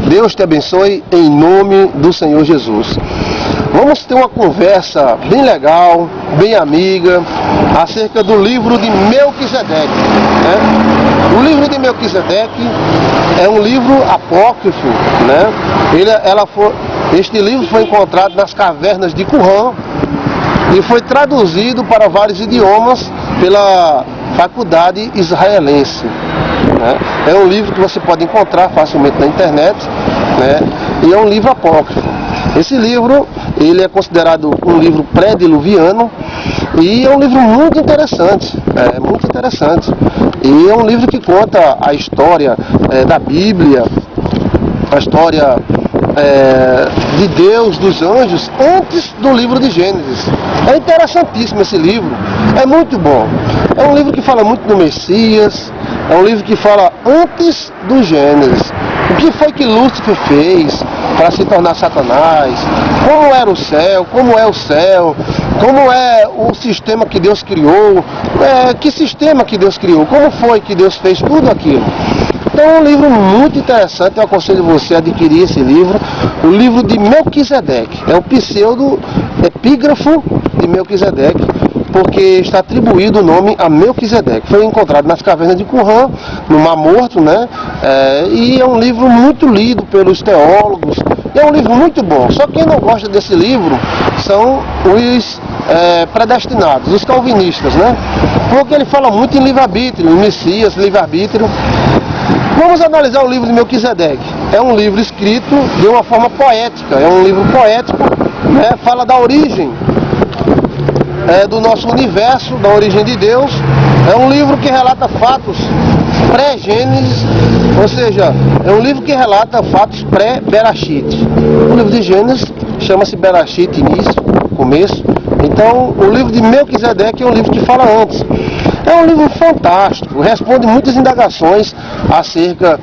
Deus te abençoe em nome do Senhor Jesus. Vamos ter uma conversa bem legal, bem amiga, acerca do livro de Melquisedeque, né? O livro de Melquisedeque é um livro apócrifo, né? Este livro foi encontrado nas cavernas de Qumran e foi traduzido para vários idiomas pela faculdade israelense, né? É um livro que você pode encontrar facilmente na internet, né? E é um livro apócrifo. Esse livro, ele é considerado um livro pré-diluviano e é um livro muito interessante, E é um livro que conta a história da Bíblia, a história de Deus, dos anjos, antes do livro de Gênesis. É interessantíssimo esse livro, é muito bom. É um livro que fala muito do Messias, é um livro que fala antes do Gênesis. O que foi que Lúcifer fez para se tornar Satanás? Como era o céu? Como é o céu? Como é o sistema que Deus criou? Que sistema que Deus criou? Como foi que Deus fez tudo aquilo? Então é um livro muito interessante, eu aconselho você a adquirir esse livro, o livro de Melquisedeque. É o pseudo-epígrafo de Melquisedeque, porque está atribuído o nome a Melquisedeque. Foi encontrado nas cavernas de Qumran, no Mar Morto, né? E é um livro muito lido pelos teólogos, é um livro muito bom. Só quem não gosta desse livro são os predestinados, os calvinistas, né? Porque ele fala muito em livre-arbítrio, em Messias, livre-arbítrio. Vamos analisar o livro de Melquisedeque. É um livro escrito de uma forma poética, é um livro poético, né? Fala da origem do nosso universo, da origem de Deus. É um livro que relata fatos pré-Gênesis, ou seja, é um livro que relata fatos pré-Berachit. O livro de Gênesis chama-se Berachit, início, começo. Então, o livro de Melquisedeque é um livro que fala antes. É um livro fantástico, responde muitas indagações acerca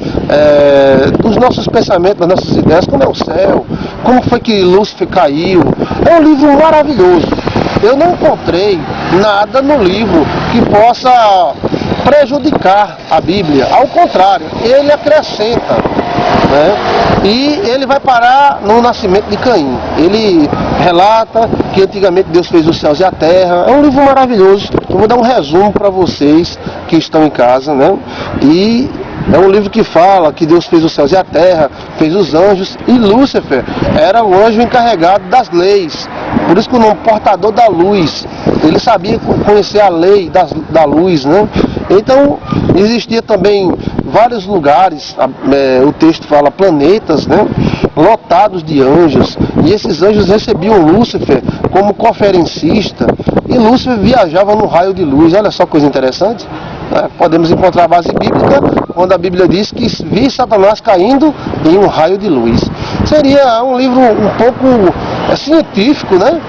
dos nossos pensamentos, das nossas ideias, como é o céu, como foi que Lúcifer caiu. É um livro maravilhoso. Eu não encontrei nada no livro que possa prejudicar a Bíblia. Ao contrário, ele acrescenta, né? E ele vai parar no nascimento de Caim. Ele relata que antigamente Deus fez os céus e a terra. É um livro maravilhoso. Eu vou dar um resumo para vocês que estão em casa, né? E é um livro que fala que Deus fez os céus e a terra, fez os anjos, e Lúcifer era o anjo encarregado das leis. Por isso que o nome portador da luz. Ele sabia conhecer a lei da luz, né? Então, existia também vários lugares, o texto fala planetas, né? Lotados de anjos. E esses anjos recebiam Lúcifer como conferencista. E Lúcifer viajava no raio de luz. Olha só coisa interessante. Podemos encontrar a base bíblica, quando a Bíblia diz que vi Satanás caindo em um raio de luz. Seria um livro um pouco científico, né?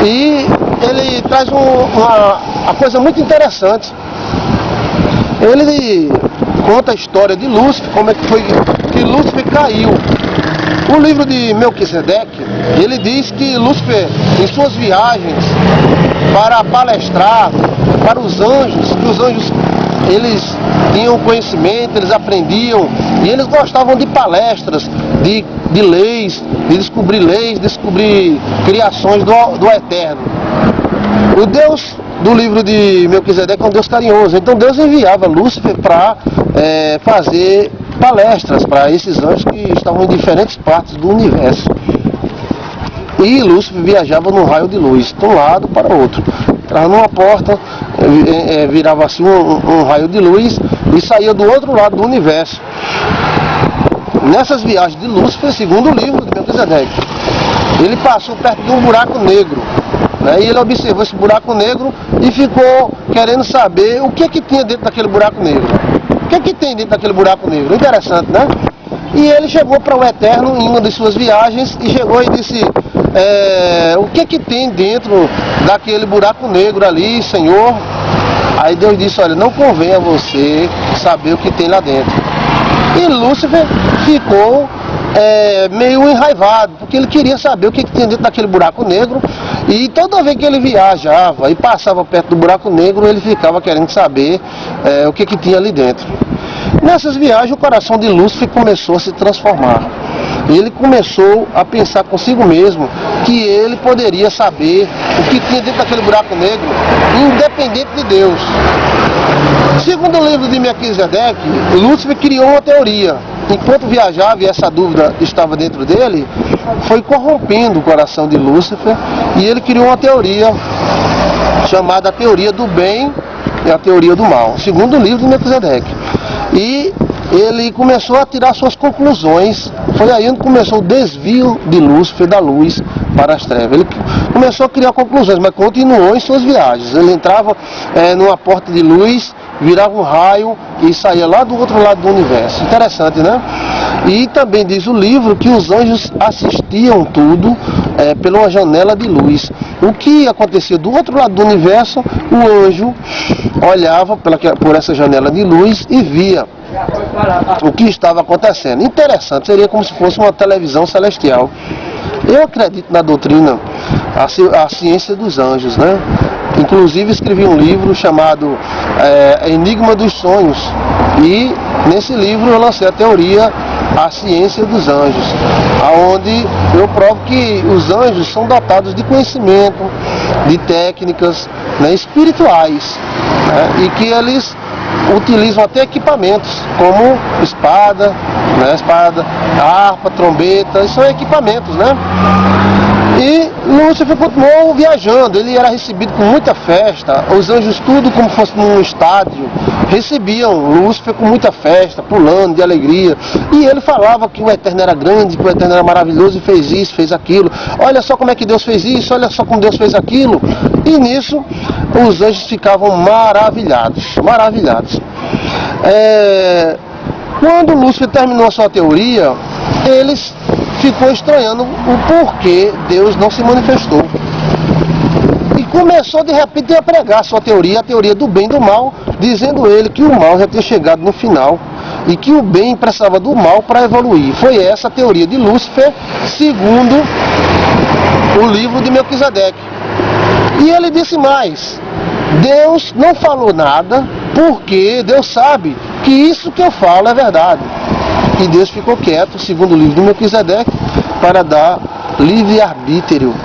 E ele traz uma coisa muito interessante. Ele conta a história de Lúcifer, como é que foi que Lúcifer caiu. O livro de Melquisedeque, ele diz que Lúcifer, em suas viagens para palestrar para os anjos, que os anjos eles tinham conhecimento, eles aprendiam, e eles gostavam de palestras, de leis, de descobrir criações do Eterno. O Deus do livro de Melquisedeque é um Deus carinhoso, então Deus enviava Lúcifer para fazer palestras para esses anjos que estavam em diferentes partes do universo. E Lúcifer viajava num raio de luz, de um lado para o outro. Entrava numa porta, virava assim um raio de luz e saía do outro lado do universo. Nessas viagens de Lúcifer, segundo o livro de Melquisedeque, ele passou perto de um buraco negro, né? E ele observou esse buraco negro e ficou querendo saber o que tinha dentro daquele buraco negro. O que tem dentro daquele buraco negro? Interessante, né? E ele chegou para o Eterno em uma de suas viagens e chegou e disse: o que tem dentro daquele buraco negro ali, Senhor? Aí Deus disse: olha, não convém a você saber o que tem lá dentro. E Lúcifer ficou meio enraivado, porque ele queria saber o que tinha dentro daquele buraco negro, e toda vez que ele viajava e passava perto do buraco negro, ele ficava querendo saber o que tinha ali dentro. Nessas viagens, o coração de Lúcifer começou a se transformar. Ele começou a pensar consigo mesmo que ele poderia saber o que tinha dentro daquele buraco negro, independente de Deus. Segundo o livro de Melquisedeque, Lúcifer criou uma teoria. Enquanto viajava e essa dúvida estava dentro dele, foi corrompendo o coração de Lúcifer e ele criou uma teoria chamada a teoria do bem e a teoria do mal, segundo o livro de Melquisedeque. E ele começou a tirar suas conclusões. Foi aí onde começou o desvio de Lúcifer da luz para as trevas. Ele começou a criar conclusões, mas continuou em suas viagens. Ele entrava numa porta de luz, virava um raio e saía lá do outro lado do universo. Interessante, né? E também diz o livro que os anjos assistiam tudo pela uma janela de luz. O que acontecia do outro lado do universo, o anjo olhava por essa janela de luz e via o que estava acontecendo. Interessante, seria como se fosse uma televisão celestial. Eu acredito na doutrina, a ciência dos anjos, né? Inclusive escrevi um livro chamado Enigma dos Sonhos, e nesse livro eu lancei a teoria A Ciência dos Anjos, aonde eu provo que os anjos são dotados de conhecimento, de técnicas, né, espirituais, né, e que eles utilizam até equipamentos como espada, harpa, trombeta, são equipamentos, né? E Lúcifer continuou viajando, ele era recebido com muita festa, os anjos tudo como fosse num estádio, recebiam Lúcifer com muita festa, pulando de alegria, e ele falava que o Eterno era grande, que o Eterno era maravilhoso e fez isso, fez aquilo, olha só como é que Deus fez isso, olha só como Deus fez aquilo, e nisso os anjos ficavam maravilhados. Quando Lúcifer terminou a sua teoria, eles ficou estranhando o porquê Deus não se manifestou. E começou de repente a pregar a sua teoria, a teoria do bem e do mal, dizendo ele que o mal já tinha chegado no final e que o bem precisava do mal para evoluir. Foi essa a teoria de Lúcifer, segundo o livro de Melquisedeque. E ele disse mais: Deus não falou nada porque Deus sabe que isso que eu falo é verdade. E Deus ficou quieto, segundo o livro de Melquisedeque, para dar livre-arbítrio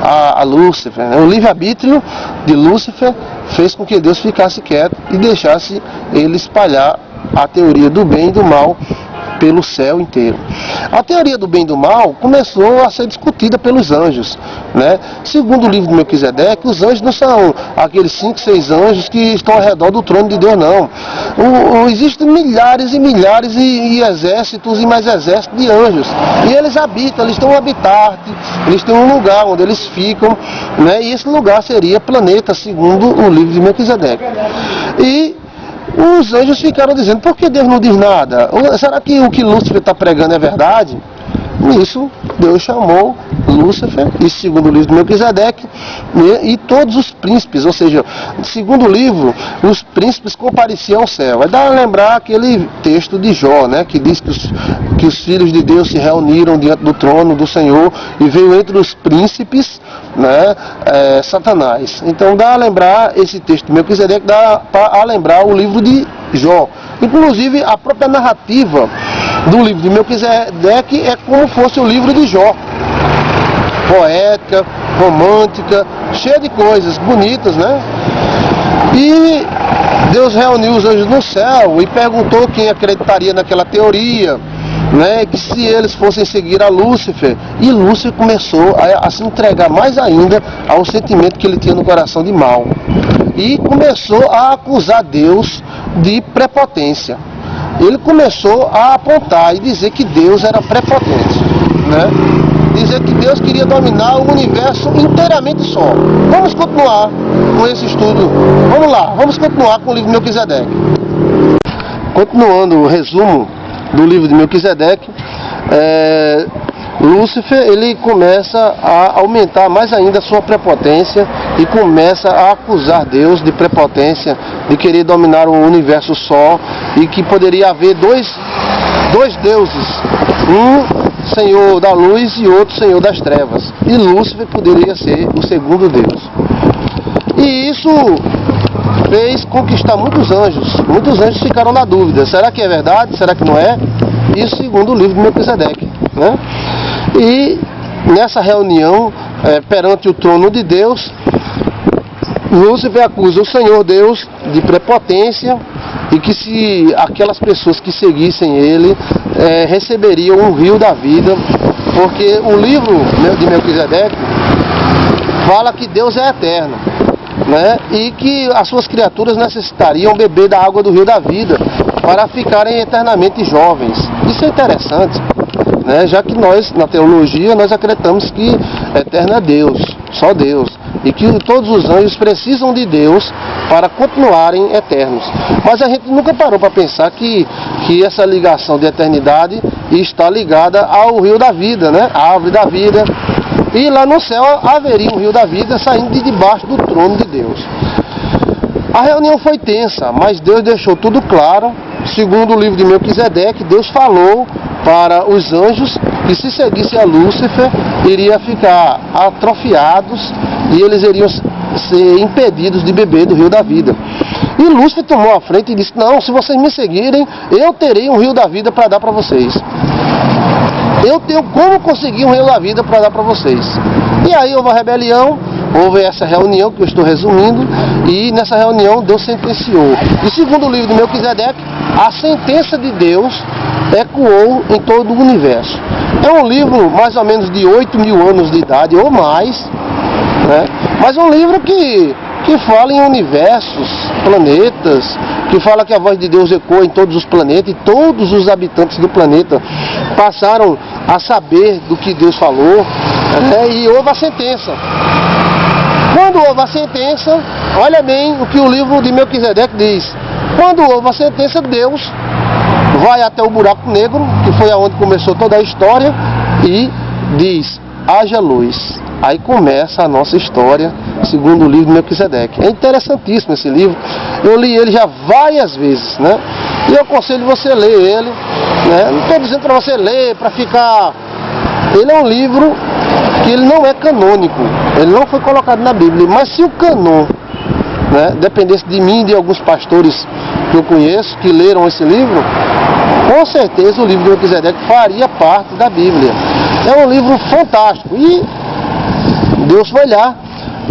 a Lúcifer. O livre-arbítrio de Lúcifer fez com que Deus ficasse quieto e deixasse ele espalhar a teoria do bem e do mal pelo céu inteiro. A teoria do bem e do mal começou a ser discutida pelos anjos, né? Segundo o livro de Melquisedeque, os anjos não são aqueles 5, 6 anjos que estão ao redor do trono de Deus, não. Existem milhares e milhares e exércitos e mais exércitos de anjos. E eles habitam, eles têm um habitat, eles têm um lugar onde eles ficam, né? E esse lugar seria planeta, segundo o livro de Melquisedeque. E os anjos ficaram dizendo: por que Deus não diz nada? Será que o que Lúcifer está pregando é verdade? Nisso, Deus chamou Lúcifer, e segundo o livro de Melquisedeque, e todos os príncipes, ou seja, segundo o livro, os príncipes compareciam ao céu. Vai dar a lembrar aquele texto de Jó, né, que diz que os filhos de Deus se reuniram diante do trono do Senhor e veio entre os príncipes, né, Satanás. Então dá a lembrar esse texto de Melquisedeque, dá a lembrar o livro de Jó. Inclusive a própria narrativa do livro de Melquisedeque é como fosse o livro de Jó. Poética, romântica, cheia de coisas bonitas, né? E Deus reuniu os anjos no céu e perguntou quem acreditaria naquela teoria, né? Que se eles fossem seguir a Lúcifer. E Lúcifer começou a se entregar mais ainda ao sentimento que ele tinha no coração de mal. E começou a acusar Deus de prepotência. Ele começou a apontar e dizer que Deus era prepotente, né? Dizer que Deus queria dominar o universo inteiramente só. Vamos continuar com esse estudo. Vamos lá, vamos continuar com o livro de Melquisedeque. Continuando o resumo do livro de Melquisedeque, Lúcifer, ele começa a aumentar mais ainda a sua prepotência e começa a acusar Deus de prepotência, de querer dominar o universo só, e que poderia haver dois deuses, um Senhor da luz e outro Senhor das trevas, e Lúcifer poderia ser o segundo Deus. E isso fez conquistar muitos anjos. Muitos anjos ficaram na dúvida, será que é verdade, será que não é? Isso segundo o livro de Melquisedeque, né? E nessa reunião, perante o trono de Deus, Lúcifer acusa o Senhor Deus de prepotência e que se aquelas pessoas que seguissem ele receberiam um rio da vida, porque o livro de Melquisedeque fala que Deus é eterno, né? E que as suas criaturas necessitariam beber da água do rio da vida para ficarem eternamente jovens. Isso é interessante, né? Já que nós, na teologia, nós acreditamos que eterno é Deus, só Deus, e que todos os anjos precisam de Deus para continuarem eternos. Mas a gente nunca parou para pensar que essa ligação de eternidade está ligada ao rio da vida, né? A árvore da vida. E lá no céu haveria um rio da vida saindo de debaixo do trono de Deus. A reunião foi tensa, mas Deus deixou tudo claro. Segundo o livro de Melquisedeque, Deus falou para os anjos que se seguisse a Lúcifer, iria ficar atrofiados e eles iriam ser impedidos de beber do rio da vida. E Lúcifer tomou a frente e disse: não, se vocês me seguirem, eu terei um rio da vida para dar para vocês. Eu tenho como conseguir um rio da vida para dar para vocês. E aí houve a rebelião, houve essa reunião que eu estou resumindo, e nessa reunião Deus sentenciou. E segundo o livro de Melquisedeque, a sentença de Deus ecoou em todo o universo. É um livro mais ou menos de 8.000 anos de idade ou mais, né? Mas um livro que fala em universos, planetas, que fala que a voz de Deus ecoa em todos os planetas, e todos os habitantes do planeta passaram a saber do que Deus falou, né? E houve a sentença. Quando houve a sentença, olha bem o que o livro de Melquisedeque diz. Quando houve a sentença, Deus vai até o buraco negro, que foi aonde começou toda a história, e diz: haja luz. Aí começa a nossa história, segundo o livro de Melquisedeque. É interessantíssimo esse livro. Eu li ele já várias vezes, né? E eu aconselho você a ler ele, né? Não estou dizendo para você ler, para ficar... Ele é um livro que ele não é canônico. Ele não foi colocado na Bíblia. Mas se o canon, né, dependesse de mim e de alguns pastores que eu conheço, que leram esse livro, com certeza o livro de Melquisedeque faria parte da Bíblia. É um livro fantástico. E Deus foi lá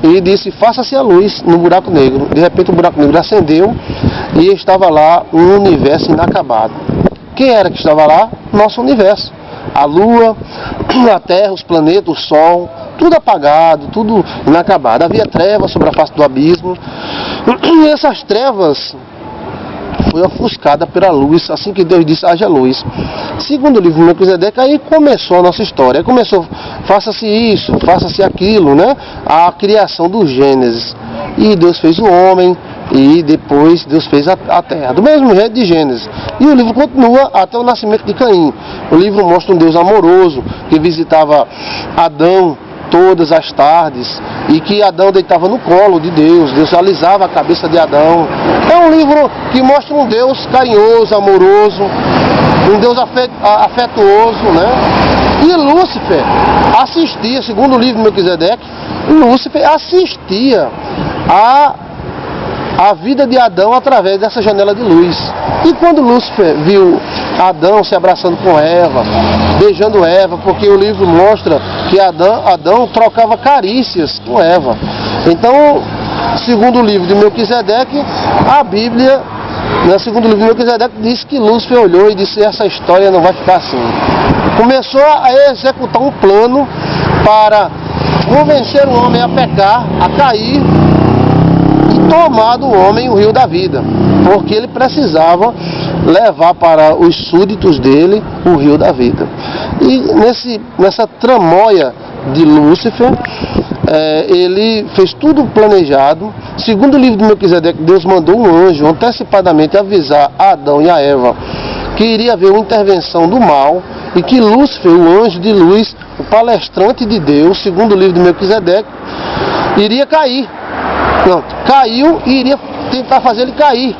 e disse: faça-se a luz no buraco negro. De repente o buraco negro acendeu e estava lá um universo inacabado. Quem era que estava lá? Nosso universo. A Lua, a Terra, os planetas, o Sol, tudo apagado, tudo inacabado. Havia trevas sobre a face do abismo. E essas trevas foi ofuscada pela luz, assim que Deus disse: haja luz. Segundo o livro de Melquisedeque, aí começou a nossa história. Aí começou, faça-se isso, faça-se aquilo, né? A criação do Gênesis. E Deus fez o homem, e depois Deus fez a terra, do mesmo jeito de Gênesis. E o livro continua até o nascimento de Caim. O livro mostra um Deus amoroso que visitava Adão todas as tardes, e que Adão deitava no colo de Deus, Deus alisava a cabeça de Adão. É um livro que mostra um Deus carinhoso, amoroso, um Deus afetuoso, né? E Lúcifer assistia, segundo o livro de Melquisedeque, Lúcifer assistia a vida de Adão através dessa janela de luz. E quando Lúcifer viu Adão se abraçando com Eva, beijando Eva, porque o livro mostra que Adão trocava carícias com Eva. Então, segundo o livro de Melquisedeque, a Bíblia, segundo o livro de Melquisedeque, diz que Lúcifer olhou e disse: essa história não vai ficar assim. Começou a executar um plano para convencer o homem a pecar, a cair, e tomar do homem o rio da vida, porque ele precisava levar para os súditos dele o rio da vida. E nessa tramóia de Lúcifer, ele fez tudo planejado. Segundo o livro de Melquisedeque, Deus mandou um anjo antecipadamente avisar a Adão e a Eva que iria haver uma intervenção do mal, e que Lúcifer, o anjo de luz, o palestrante de Deus, segundo o livro de Melquisedeque, iria cair. Pronto, caiu e iria tentar fazer ele cair.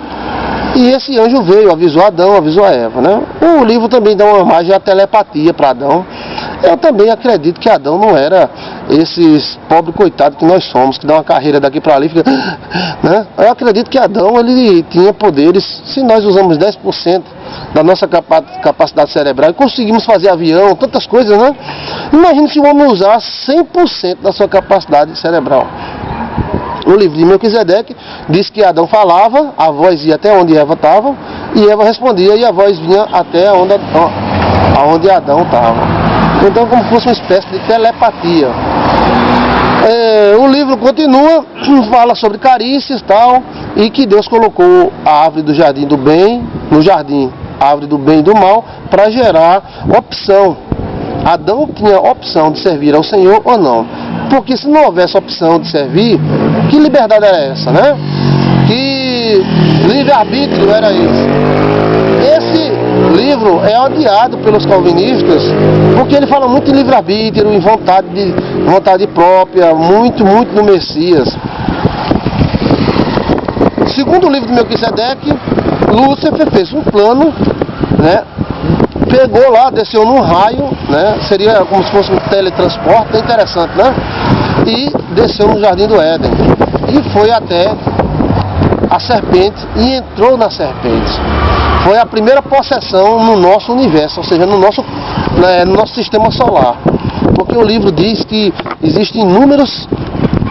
E esse anjo veio, avisou Adão, avisou a Eva, né? O livro também dá uma imagem à telepatia para Adão. Eu também acredito que Adão não era esses pobres coitados que nós somos, que dão uma carreira daqui para ali e fica, né? Eu acredito que Adão, ele tinha poderes. Se nós usamos 10% da nossa capacidade cerebral e conseguimos fazer avião, tantas coisas, né? Imagina se o homem usar 100% da sua capacidade cerebral. O livro de Melquisedeque diz que Adão falava, a voz ia até onde Eva estava, e Eva respondia, e a voz vinha até onde Adão estava. Então, como se fosse uma espécie de telepatia. O livro continua, fala sobre carícias e tal, e que Deus colocou a árvore do jardim do bem, no jardim, a árvore do bem e do mal, para gerar opção. Adão tinha opção de servir ao Senhor ou não. Porque se não houvesse opção de servir, que liberdade era essa, né? Que livre-arbítrio era esse? Esse livro é odiado pelos calvinistas, porque ele fala muito em livre-arbítrio, em vontade própria, muito no Messias. Segundo o livro de Melquisedeque, Lúcifer fez um plano, né? Pegou lá, desceu num raio, né? Seria como se fosse um teletransporte, é interessante, né? E desceu no jardim do Éden. E foi até a serpente e entrou na serpente. Foi a primeira possessão no nosso universo, ou seja, no nosso sistema solar. Porque o livro diz que existem inúmeros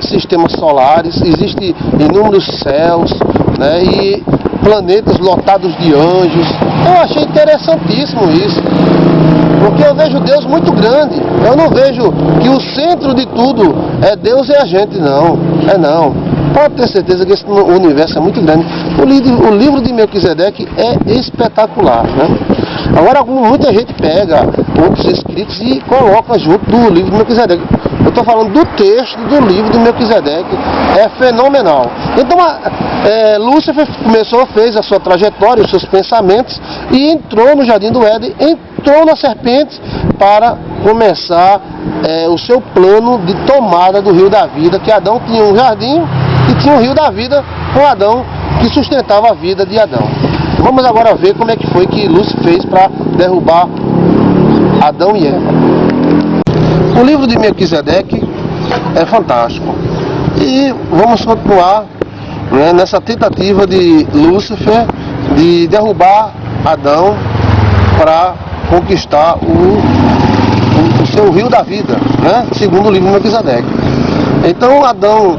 sistemas solares, existem inúmeros céus, né? E planetas lotados de anjos. Eu achei interessantíssimo isso, porque eu vejo Deus muito grande. Eu não vejo que o centro de tudo é Deus e a gente, não. Pode ter certeza que esse universo é muito grande. O livro de Melquisedeque é espetacular, né? Agora, muita gente pega outros escritos e coloca junto do livro de Melquisedeque. Eu estou falando do texto do livro de Melquisedeque, é fenomenal. Então, Lúcifer fez a sua trajetória, os seus pensamentos, e entrou no jardim do Éden, entrou na serpente para começar o seu plano de tomada do rio da vida, que Adão tinha um jardim e tinha o rio da vida com Adão, que sustentava a vida de Adão. Vamos agora ver como é que foi que Lúcifer fez para derrubar Adão e Eva. O livro de Melquisedeque é fantástico. E vamos continuar, né, nessa tentativa de Lúcifer de derrubar Adão para conquistar o seu rio da vida, né, segundo o livro de Melquisedeque. Então Adão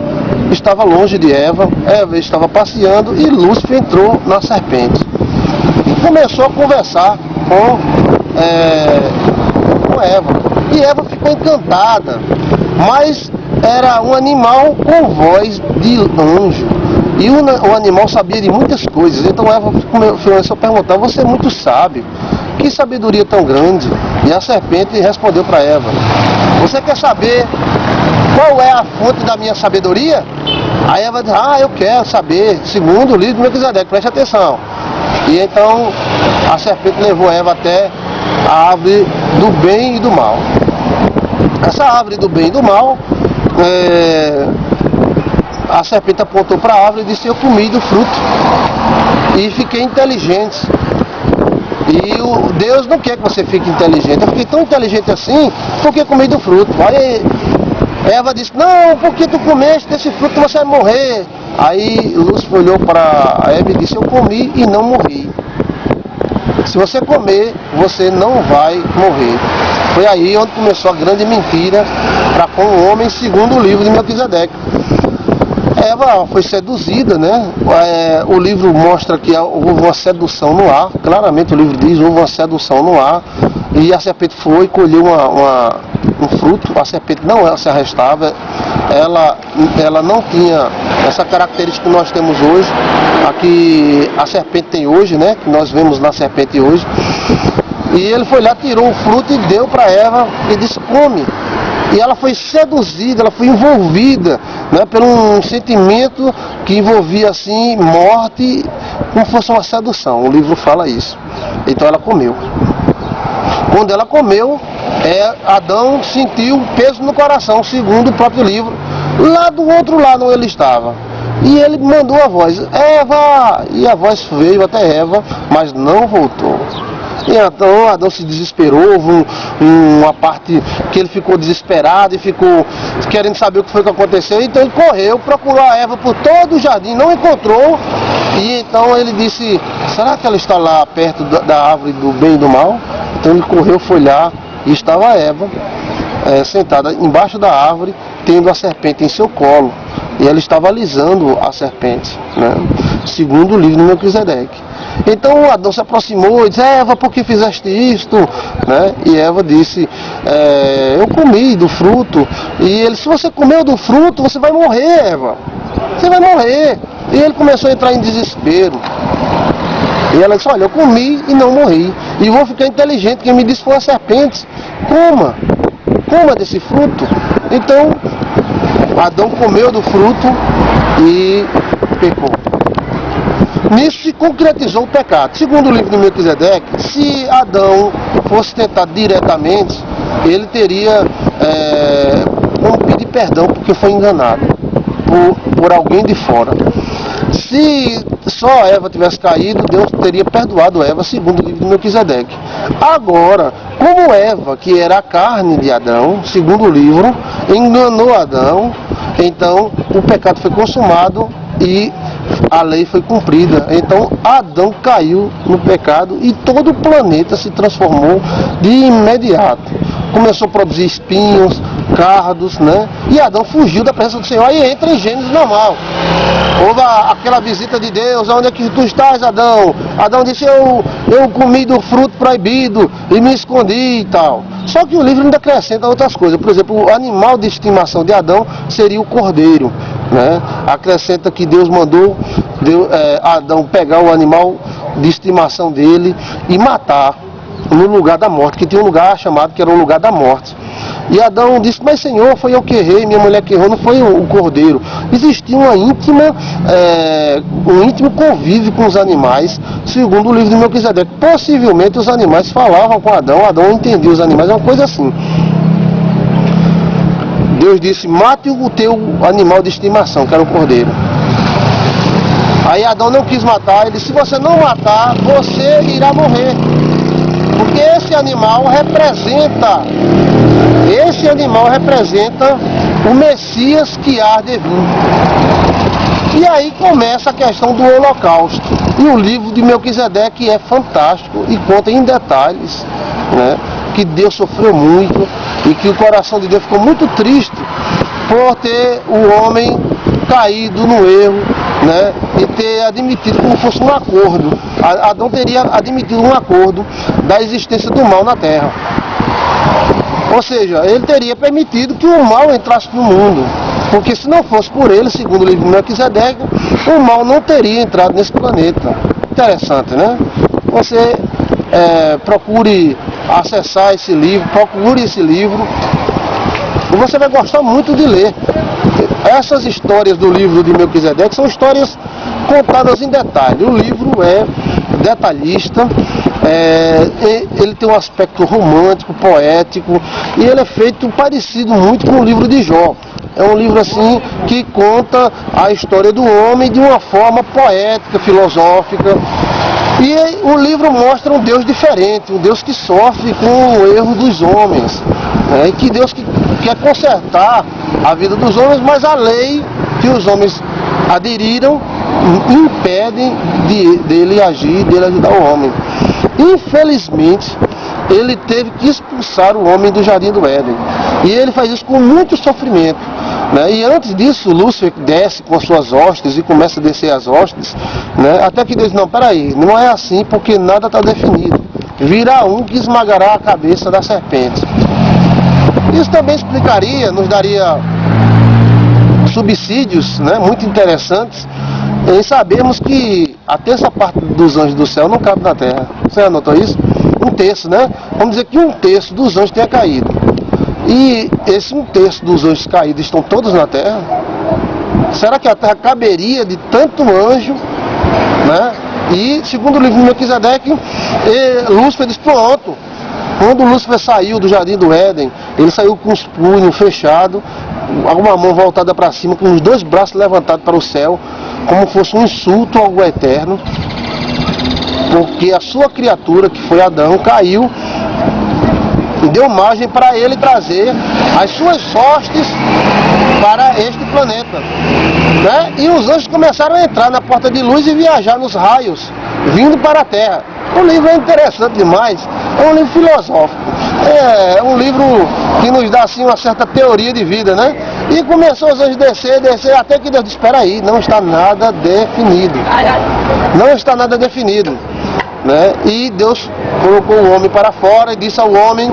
estava longe de Eva estava passeando e Lúcifer entrou na serpente. Começou a conversar com Eva. E Eva ficou encantada, mas era um animal com voz de anjo. E o animal sabia de muitas coisas. Então Eva começou a perguntar: você é muito sábio, que sabedoria tão grande? E a serpente respondeu para Eva: você quer saber qual é a fonte da minha sabedoria? Aí Eva disse: eu quero saber, segundo o livro de Melquisedeque, preste atenção. E então a serpente levou Eva até a árvore do bem e do mal. Essa árvore do bem e do mal, a serpente apontou para a árvore e disse: eu comi do fruto e fiquei inteligente. E Deus não quer que você fique inteligente. Eu fiquei tão inteligente assim porque comi do fruto. Aí Eva disse: não, porque tu comeste desse fruto você vai morrer. Aí Lúcifer olhou para Eva e disse: eu comi e não morri. Se você comer, você não vai morrer. Foi aí onde começou a grande mentira para com o homem, segundo o livro de Melquisedeque. Eva foi seduzida, né? O livro mostra que houve uma sedução no ar. Claramente o livro diz: houve uma sedução no ar. E a serpente foi e colheu um fruto. A serpente não se arrestava. Ela não tinha essa característica que nós temos hoje, a que a serpente tem hoje, né? Que nós vemos na serpente hoje. E ele foi lá, tirou o fruto e deu para Eva e disse: come. E ela foi seduzida, ela foi envolvida, né, por um sentimento que envolvia assim morte, como fosse uma sedução. O livro fala isso. Então ela comeu. Quando ela comeu, Adão sentiu um peso no coração, segundo o próprio livro. Lá do outro lado onde ele estava. E ele mandou a voz: Eva! E a voz veio até Eva, mas não voltou. E então Adão se desesperou, houve uma parte que ele ficou desesperado e ficou querendo saber o que foi que aconteceu. Então ele correu, procurou a Eva por todo o jardim, não encontrou. E então ele disse, será que ela está lá perto da árvore do bem e do mal? Então ele correu, foi lá e estava a Eva sentada embaixo da árvore, tendo a serpente em seu colo. E ela estava alisando a serpente, né? Segundo o livro de Melquisedeque. Então Adão se aproximou e disse, Eva, por que fizeste isto? Né? E Eva disse, eu comi do fruto. E ele, se você comeu do fruto, você vai morrer, Eva. Você vai morrer. E ele começou a entrar em desespero. E ela disse, olha, eu comi e não morri. E vou ficar inteligente, quem me disse foi a serpente. Coma desse fruto. Então, Adão comeu do fruto e pecou. Nisso se concretizou o pecado. Segundo o livro de Melquisedeque, se Adão fosse tentado diretamente, ele teria como pedir perdão porque foi enganado por alguém de fora. Se só Eva tivesse caído, Deus teria perdoado Eva, segundo o livro de Melquisedeque. Agora, como Eva, que era a carne de Adão, segundo o livro, enganou Adão, então o pecado foi consumado e a lei foi cumprida. Então Adão caiu no pecado e todo o planeta se transformou de imediato. Começou a produzir espinhos, cardos, né? E Adão fugiu da presença do Senhor. Aí entra em Gênesis normal. Houve aquela visita de Deus, onde é que tu estás, Adão? Adão disse, eu comi do fruto proibido e me escondi e tal. Só que o livro ainda acrescenta outras coisas. Por exemplo, o animal de estimação de Adão seria o cordeiro, né? Acrescenta que Deus mandou Adão pegar o animal de estimação dele e matar no lugar da morte, que tinha um lugar chamado que era o lugar da morte. E Adão disse, mas Senhor, foi eu que errei, minha mulher que errou, não foi o cordeiro. Existia um íntimo convívio com os animais, segundo o livro de Melquisedeque. Possivelmente os animais falavam com Adão, Adão entendia os animais, é uma coisa assim. Deus disse, mate o teu animal de estimação, que era o cordeiro. Aí Adão não quis matar, ele disse, se você não matar, você irá morrer. Porque esse animal representa o Messias que há de vir. E aí começa a questão do holocausto. E o livro de Melquisedeque é fantástico e conta em detalhes, né, que Deus sofreu muito e que o coração de Deus ficou muito triste por ter o homem caído no erro, né, e ter admitido como fosse um acordo. Adão teria admitido um acordo da existência do mal na terra. Ou seja, ele teria permitido que o mal entrasse no mundo. Porque se não fosse por ele, segundo o livro de Melquisedeque, o mal não teria entrado nesse planeta. Interessante, né? Você procure acessar esse livro, procure esse livro, e você vai gostar muito de ler. Essas histórias do livro de Melquisedeque são histórias contadas em detalhe. O livro é detalhista, ele tem um aspecto romântico, poético, e ele é feito parecido muito com o livro de Jó. É um livro assim que conta a história do homem de uma forma poética, filosófica. E o livro mostra um Deus diferente, um Deus que sofre com o erro dos homens, né? E que Deus que quer consertar a vida dos homens, mas a lei que os homens aderiram impede dele agir, dele ajudar o homem. Infelizmente, ele teve que expulsar o homem do Jardim do Éden. E ele faz isso com muito sofrimento, né? E antes disso, Lúcifer desce com as suas hostes e começa a descer as hostes, né? Até que Deus, não, peraí, não é assim porque nada está definido. Virá um que esmagará a cabeça da serpente. Isso também explicaria, nos daria subsídios, né, muito interessantes em sabermos que a terça parte dos anjos do céu não cabe na terra. Você anotou isso? Um terço, né? Vamos dizer que um terço dos anjos tenha caído. E esse um terço dos anjos caídos estão todos na terra? Será que a terra caberia de tanto anjo, né? E segundo o livro de Melquisedeque, Lúcifer disse, pronto. Quando Lúcifer saiu do Jardim do Éden, ele saiu com os punhos fechados, uma mão voltada para cima, com os dois braços levantados para o céu, como fosse um insulto ao Eterno. porque a sua criatura, que foi Adão, caiu e deu margem para ele trazer as suas hostes para este planeta, né? E os anjos começaram a entrar na porta de luz e viajar nos raios, vindo para a Terra. O livro é interessante demais, é um livro filosófico, é um livro que nos dá assim uma certa teoria de vida, né? E começou os anjos a descer, até que Deus disse: espera aí, não está nada definido, não está nada definido, né? E Deus colocou o homem para fora e disse ao homem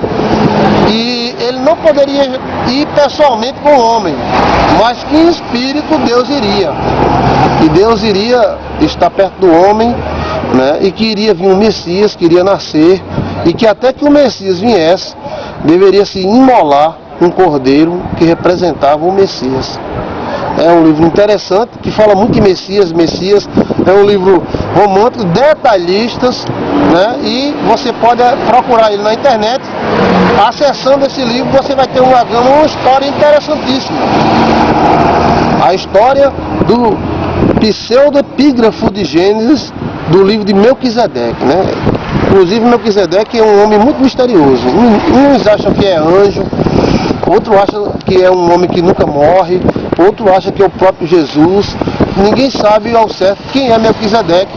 que ele não poderia ir pessoalmente com o homem, mas que em espírito Deus iria. E Deus iria estar perto do homem, né? E que iria vir um Messias, que iria nascer, e que até que o Messias viesse, deveria se imolar um cordeiro que representava o Messias. É um livro interessante, que fala muito de Messias. Messias é um livro romântico, detalhistas, né? E você pode procurar ele na internet. Acessando esse livro, você vai ter uma história interessantíssima. A história do pseudo-epígrafo de Gênesis, do livro de Melquisedeque, né? Inclusive, Melquisedeque é um homem muito misterioso. Uns acham que é anjo, outros acham que é um homem que nunca morre, outro acha que é o próprio Jesus. Ninguém sabe ao certo quem é Melquisedeque,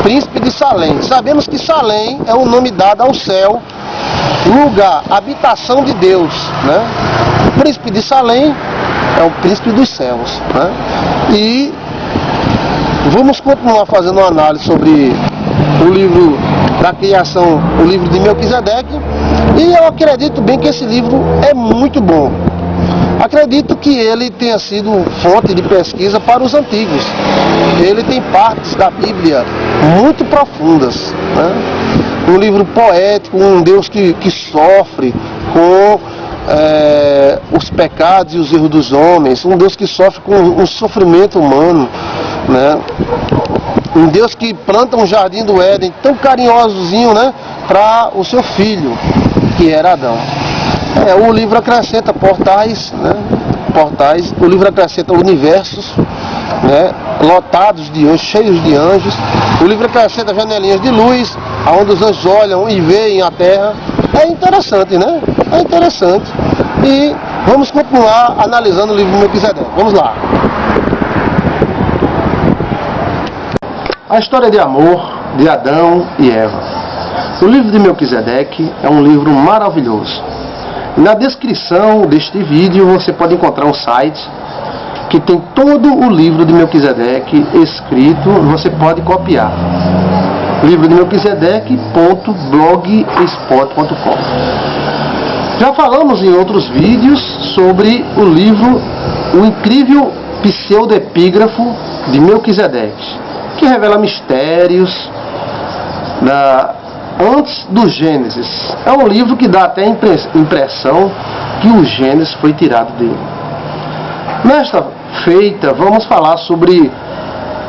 príncipe de Salém. Sabemos que Salém é o nome dado ao céu, lugar, habitação de Deus, né? O príncipe de Salém é o príncipe dos céus, né? E vamos continuar fazendo uma análise sobre o livro da criação, o livro de Melquisedeque, e eu acredito bem que esse livro é muito bom. Acredito que ele tenha sido fonte de pesquisa para os antigos. Ele tem partes da Bíblia muito profundas, né? Um livro poético, um Deus que sofre com os pecados e os erros dos homens, um Deus que sofre com o sofrimento humano, né? Um Deus que planta um jardim do Éden tão carinhosozinho, né, para o seu filho, que era Adão. O livro acrescenta portais, né? Portais. O livro acrescenta universos, né? Lotados de anjos, cheios de anjos. O livro acrescenta janelinhas de luz, aonde os anjos olham e veem a terra. É interessante, né? É interessante. E vamos continuar analisando o livro de Melquisedeque. Vamos lá. A história de amor de Adão e Eva. O livro de Melquisedeque é um livro maravilhoso. Na descrição deste vídeo você pode encontrar um site que tem todo o livro de Melquisedeque escrito, você pode copiar. Livro de Melquisedeque.blogspot.com. Já falamos em outros vídeos sobre o livro O Incrível Pseudo-Epígrafo de Melquisedeque, que revela mistérios antes do Gênesis. É um livro que dá até a impressão que o Gênesis foi tirado dele. Nesta feita, vamos falar sobre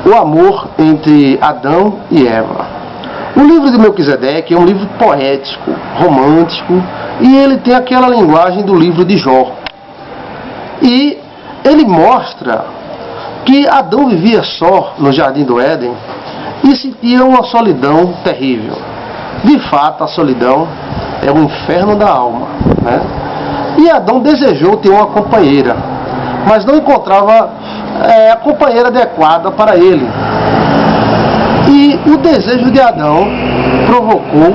o amor entre Adão e Eva. O livro de Melquisedeque é um livro poético, romântico, e ele tem aquela linguagem do livro de Jó. E ele mostra que Adão vivia só no jardim do Éden e sentia uma solidão terrível. De fato, a solidão é o inferno da alma, né? E Adão desejou ter uma companheira, mas não encontrava a companheira adequada para ele. E o desejo de Adão provocou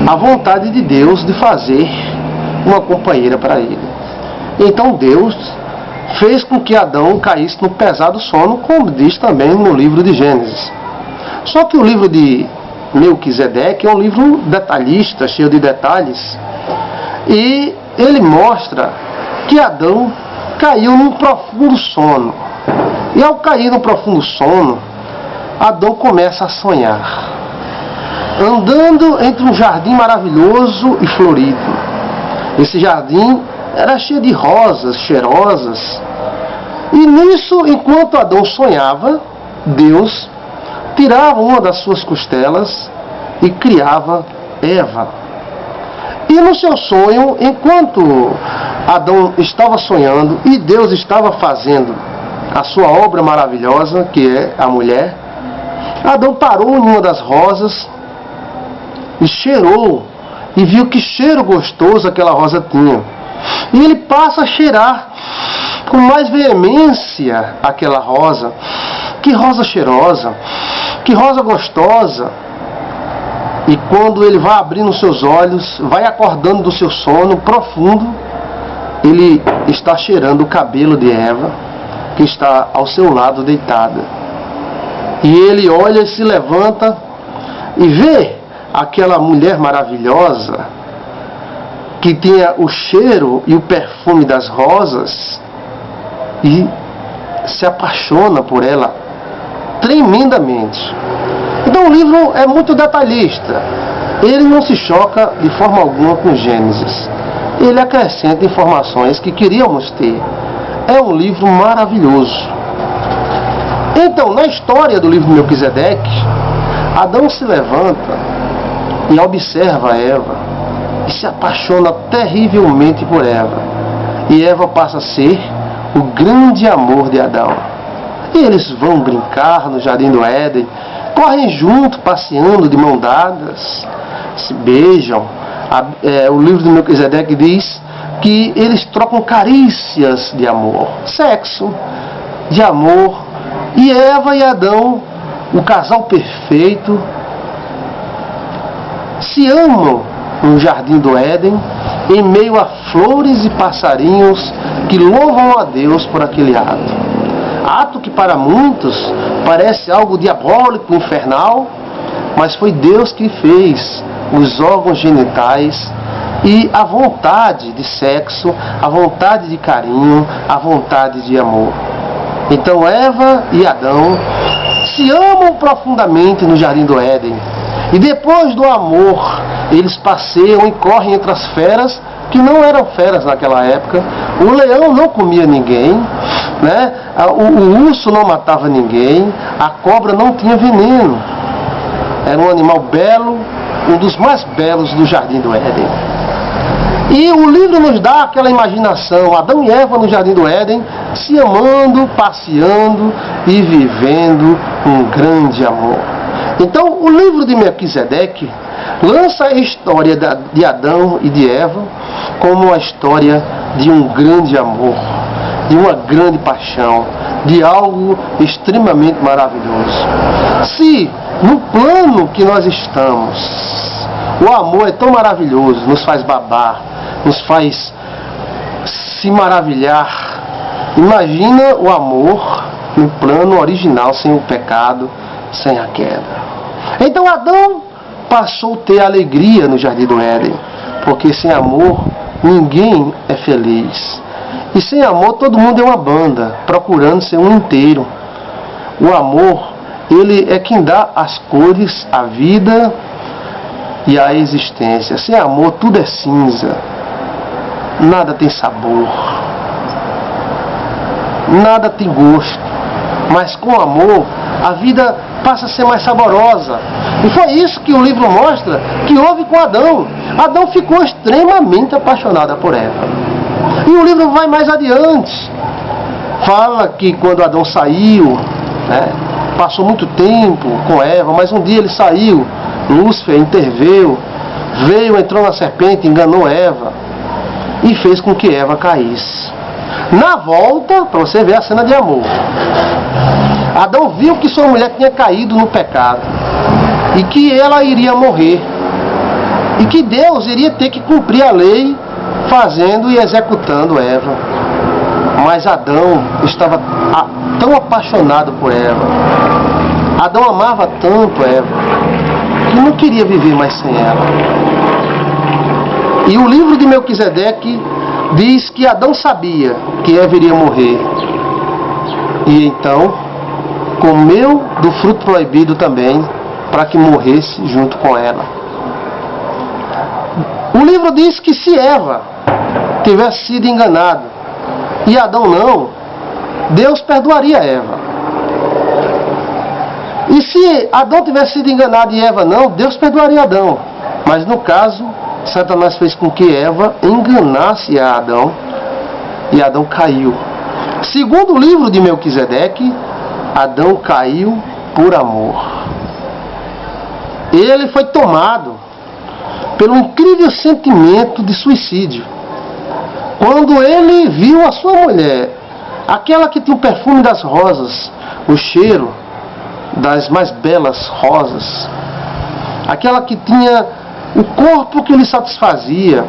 a vontade de Deus de fazer uma companheira para ele. Então Deus fez com que Adão caísse no pesado sono, como diz também no livro de Gênesis. Só que o livro de Melquisedeque é um livro detalhista, cheio de detalhes, e ele mostra que Adão caiu num profundo sono. E ao cair no profundo sono, Adão começa a sonhar, andando entre um jardim maravilhoso e florido. Esse jardim era cheio de rosas cheirosas. E nisso, enquanto Adão sonhava, Deus tirava uma das suas costelas e criava Eva. E no seu sonho, enquanto Adão estava sonhando e Deus estava fazendo a sua obra maravilhosa, que é a mulher, Adão parou em uma das rosas e cheirou, e viu que cheiro gostoso aquela rosa tinha. E ele passa a cheirar com mais veemência aquela rosa. Que rosa cheirosa, que rosa gostosa. E quando ele vai abrindo seus olhos, vai acordando do seu sono profundo, ele está cheirando o cabelo de Eva, que está ao seu lado deitada. E ele olha e se levanta e vê aquela mulher maravilhosa, que tinha o cheiro e o perfume das rosas, e se apaixona por ela tremendamente. Então o livro é muito detalhista. Ele não se choca de forma alguma com Gênesis. Ele acrescenta informações que queríamos ter. É um livro maravilhoso. Então, na história do livro de Melquisedeque, Adão se levanta e observa Eva e se apaixona terrivelmente por Eva. E Eva passa a ser o grande amor de Adão. E eles vão brincar no Jardim do Éden, correm junto, passeando de mão dadas, se beijam. O livro de Melquisedeque diz que eles trocam carícias de amor, sexo, de amor. E Eva e Adão, o casal perfeito, se amam no Jardim do Éden, em meio a flores e passarinhos que louvam a Deus por aquele ato. Ato que para muitos parece algo diabólico, infernal, mas foi Deus que fez os órgãos genitais e a vontade de sexo, a vontade de carinho, a vontade de amor. Então Eva e Adão se amam profundamente no Jardim do Éden. E depois do amor, eles passeiam e correm entre as feras, que não eram feras naquela época. O leão não comia ninguém, né? O urso não matava ninguém, a cobra não tinha veneno. Era um animal belo, um dos mais belos do Jardim do Éden. E o livro nos dá aquela imaginação, Adão e Eva no Jardim do Éden, se amando, passeando e vivendo um grande amor. Então, o livro de Melquisedeque lança a história de Adão e de Eva como a história de um grande amor, de uma grande paixão, de algo extremamente maravilhoso. Se no plano que nós estamos, o amor é tão maravilhoso, nos faz babar, nos faz se maravilhar, imagina o amor no plano original, sem o pecado, sem a queda. Então Adão passou a ter alegria no Jardim do Éden, porque sem amor ninguém é feliz. E sem amor todo mundo é uma banda, procurando ser um inteiro. O amor, ele é quem dá as cores, a vida e a existência. Sem amor tudo é cinza, nada tem sabor, nada tem gosto. Mas com amor, a vida passa a ser mais saborosa. E foi isso que o livro mostra que houve com Adão. Adão ficou extremamente apaixonado por Eva. E o livro vai mais adiante. Fala que quando Adão saiu, né, passou muito tempo com Eva, mas um dia ele saiu, Lúcifer interveio, entrou na serpente, enganou Eva e fez com que Eva caísse. Na volta, para você ver a cena de amor, Adão viu que sua mulher tinha caído no pecado e que ela iria morrer e que Deus iria ter que cumprir a lei fazendo e executando Eva. Mas Adão estava tão apaixonado por Eva, Adão amava tanto Eva, que não queria viver mais sem ela. E o livro de Melquisedeque diz que Adão sabia que Eva iria morrer. E então comeu do fruto proibido também, para que morresse junto com ela. O livro diz que se Eva tivesse sido enganada e Adão não, Deus perdoaria Eva. E se Adão tivesse sido enganado e Eva não, Deus perdoaria Adão. Mas no caso, Satanás fez com que Eva enganasse a Adão e Adão caiu. Segundo o livro de Melquisedeque, Adão caiu por amor. ele foi tomado pelo incrível sentimento de suicídio. Quando ele viu a sua mulher, aquela que tinha o perfume das rosas, o cheiro das mais belas rosas, aquela que tinha o corpo que lhe satisfazia,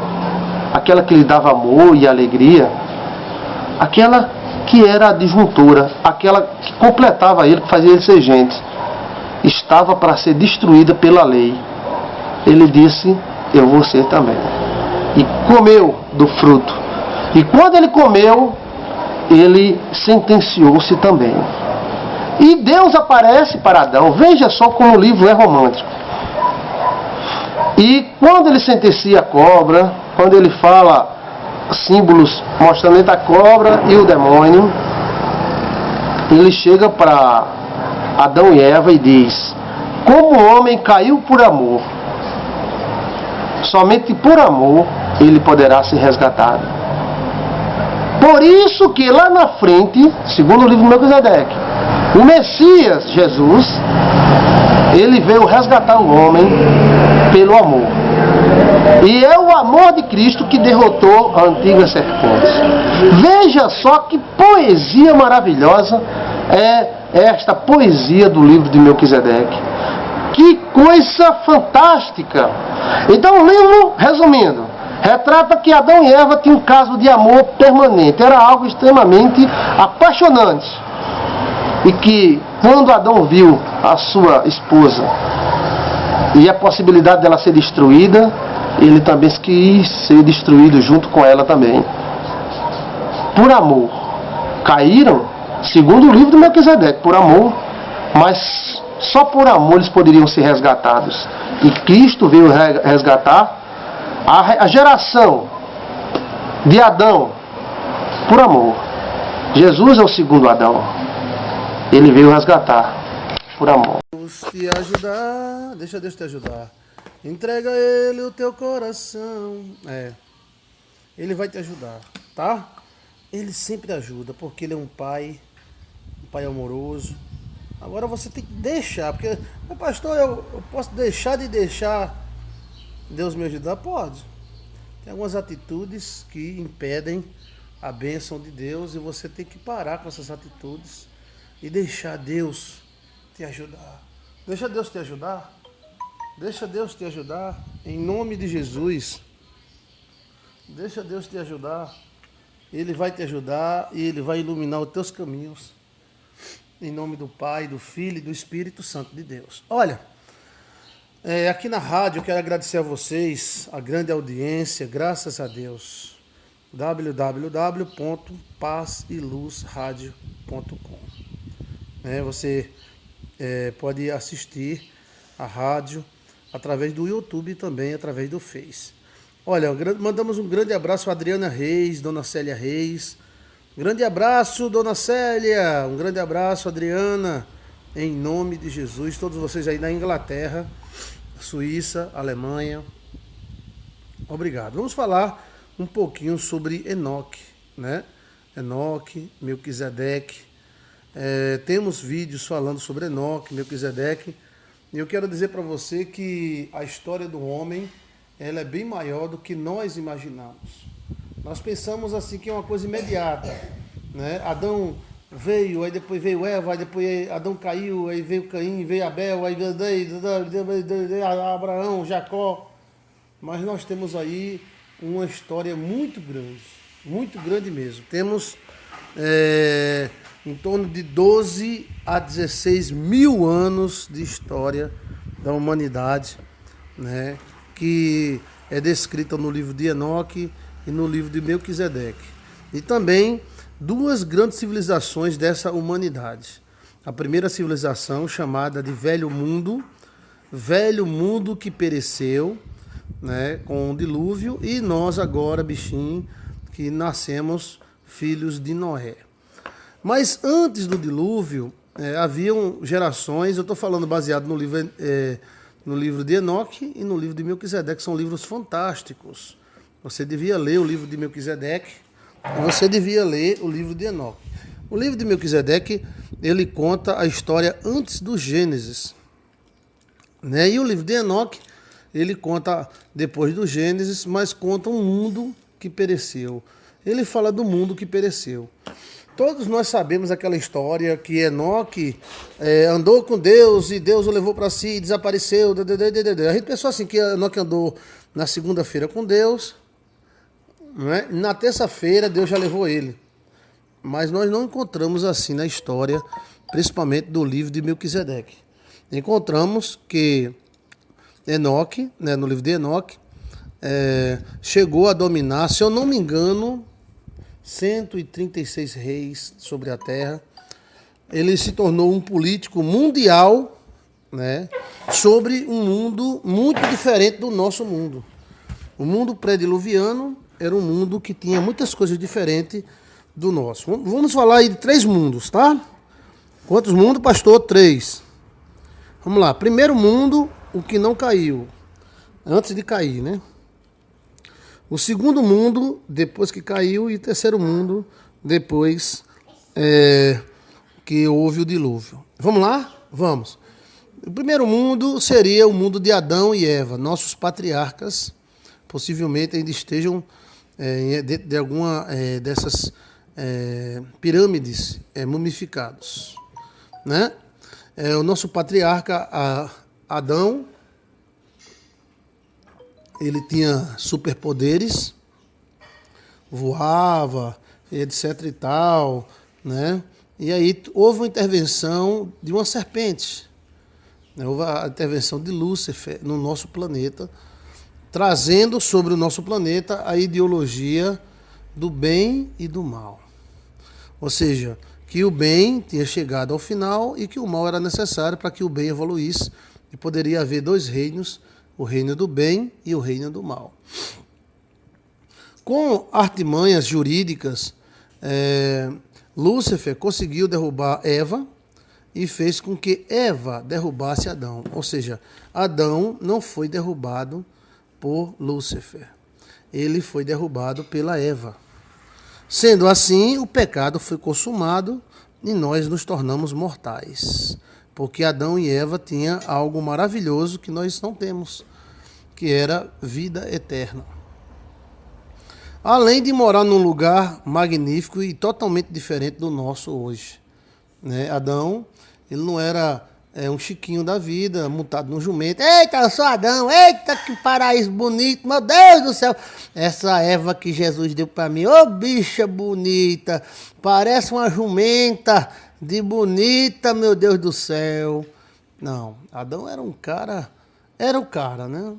aquela que lhe dava amor e alegria, aquela que era a disjuntora, aquela que completava ele, que fazia ele ser gente, estava para ser destruída pela lei. Ele disse: eu vou ser também. E comeu do fruto. E quando ele comeu, ele sentenciou-se também. E Deus aparece para Adão. Veja só como o livro é romântico. E quando ele sentencia a cobra, quando ele fala símbolos mostrando entre a cobra e o demônio, ele chega para Adão e Eva e diz: como o homem caiu por amor, somente por amor ele poderá ser resgatado. Por isso que lá na frente, segundo o livro de Melquisedeque, o Messias, Jesus, ele veio resgatar o homem pelo amor. E é o amor de Cristo que derrotou a antiga serpente. Veja só que poesia maravilhosa é esta poesia do livro de Melquisedeque. Que coisa fantástica! Então o livro, resumindo, retrata que Adão e Eva tinham um caso de amor permanente. Era algo extremamente apaixonante. E que quando Adão viu a sua esposa e a possibilidade dela ser destruída, ele também quis ser destruído junto com ela também. Por amor. Caíram, segundo o livro de Melquisedeque, por amor, mas só por amor eles poderiam ser resgatados. E Cristo veio resgatar a geração de Adão por amor. Jesus é o segundo Adão. Ele veio resgatar por amor. Deus te ajudar, deixa Deus te ajudar. Entrega a Ele o teu coração. Ele vai te ajudar, tá? Ele sempre ajuda, porque Ele é um pai amoroso. Agora você tem que deixar, porque, pastor, eu posso deixar de deixar Deus me ajudar? Pode. Tem algumas atitudes que impedem a bênção de Deus e você tem que parar com essas atitudes e deixar Deus te ajudar. Deixa Deus te ajudar. Deixa Deus te ajudar. Em nome de Jesus. Deixa Deus te ajudar. Ele vai te ajudar e Ele vai iluminar os teus caminhos. Em nome do Pai, do Filho e do Espírito Santo de Deus. Olha, aqui na rádio eu quero agradecer a vocês, a grande audiência, graças a Deus. www.paziluzradio.com. Você pode assistir a rádio através do YouTube e também através do Face. Olha, mandamos um grande abraço a Adriana Reis, Dona Célia Reis. Grande abraço, Dona Célia. Um grande abraço, Adriana. Em nome de Jesus. Todos vocês aí na Inglaterra, Suíça, Alemanha. Obrigado. Vamos falar um pouquinho sobre Enoque, né? Enoque, Melquisedeque. Temos vídeos falando sobre Enoque, Melquisedeque. E eu quero dizer para você que a história do homem, ela é bem maior do que nós imaginamos. Nós pensamos assim que é uma coisa imediata, né? Adão veio, aí depois veio Eva, aí depois Adão caiu, aí veio Caim, veio Abel, aí veio Abraão, Jacó. Mas nós temos aí uma história muito grande mesmo. Temos em torno de 12 a 16 mil anos de história da humanidade, né? Que é descrita no livro de Enoque e no livro de Melquisedeque. E também duas grandes civilizações dessa humanidade. A primeira civilização, chamada de Velho Mundo que pereceu, né, com o dilúvio, e nós agora, bichinho, que nascemos filhos de Noé. Mas antes do dilúvio, haviam gerações, eu estou falando baseado no livro de Enoque e no livro de Melquisedeque, que são livros fantásticos. Você devia ler o livro de Melquisedeque, você devia ler o livro de Enoque. O livro de Melquisedeque, ele conta a história antes do Gênesis. né? E o livro de Enoque, ele conta depois do Gênesis, mas conta um mundo que pereceu. Ele fala do mundo que pereceu. Todos nós sabemos aquela história que Enoque andou com Deus e Deus o levou para si e desapareceu. A gente pensou assim, que Enoque andou na segunda-feira com Deus, né? Na terça-feira Deus já levou ele. Mas nós não encontramos assim na história, principalmente do livro de Melquisedeque. Encontramos que Enoque, né, no livro de Enoque, chegou a dominar, se eu não me engano, 136 reis sobre a terra. Ele se tornou um político mundial, né, sobre um mundo muito diferente do nosso mundo. O mundo pré-diluviano era um mundo que tinha muitas coisas diferentes do nosso. Vamos falar aí de 3 mundos, tá? Quantos mundos, pastor? 3. Vamos lá. Primeiro mundo, o que não caiu. Antes de cair, né? O segundo mundo, depois que caiu. E o terceiro mundo, depois que houve o dilúvio. Vamos lá? Vamos. O primeiro mundo seria o mundo de Adão e Eva. Nossos patriarcas possivelmente ainda estejam dentro de alguma dessas pirâmides mumificados, né? O nosso patriarca Adão, ele tinha superpoderes, voava, etc e tal, né? E aí houve uma intervenção de uma serpente, né? Houve a intervenção de Lúcifer no nosso planeta, trazendo sobre o nosso planeta a ideologia do bem e do mal. Ou seja, que o bem tinha chegado ao final e que o mal era necessário para que o bem evoluísse e poderia haver 2 reinos, o reino do bem e o reino do mal. Com artimanhas jurídicas, Lúcifer conseguiu derrubar Eva e fez com que Eva derrubasse Adão. Ou seja, Adão não foi derrubado por Lúcifer. Ele foi derrubado pela Eva. Sendo assim, o pecado foi consumado e nós nos tornamos mortais. Porque Adão e Eva tinham algo maravilhoso que nós não temos, que era vida eterna. Além de morar num lugar magnífico e totalmente diferente do nosso hoje, né? Adão, ele não era um chiquinho da vida, montado num jumento. Eita, eu sou Adão, eita, que paraíso bonito, meu Deus do céu. Essa Eva que Jesus deu para mim, ô bicha bonita, parece uma jumenta de bonita, meu Deus do céu. Não, Adão era o cara, né?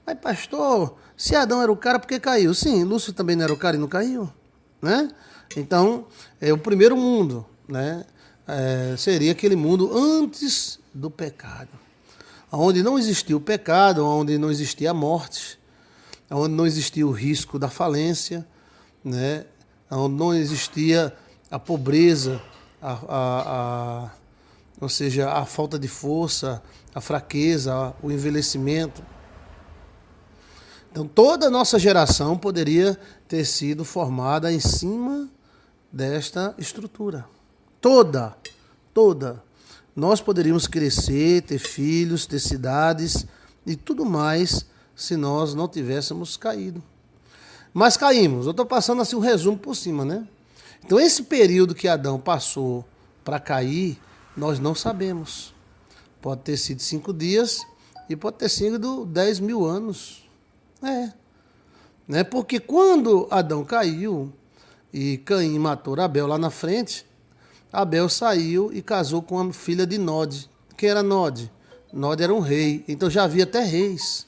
Mas pastor, se Adão era o cara, por que caiu? Sim, Lúcifer também não era o cara e não caiu, né? Então, o primeiro mundo, né? Seria aquele mundo antes do pecado, onde não existia o pecado, onde não existia a morte, onde não existia o risco da falência, né? Onde não existia a pobreza, ou seja, a falta de força, a fraqueza, o envelhecimento. Então toda a nossa geração poderia ter sido formada em cima desta estrutura. Toda. Nós poderíamos crescer, ter filhos, ter cidades e tudo mais se nós não tivéssemos caído. Mas caímos. Eu estou passando assim um resumo por cima, né? Então esse período que Adão passou para cair, nós não sabemos. Pode ter sido 5 dias e pode ter sido 10 mil anos. Né? Porque quando Adão caiu e Caim matou Abel lá na frente, Abel saiu e casou com a filha de Nod. Quem era Nod? Nod era um rei. Então já havia até reis.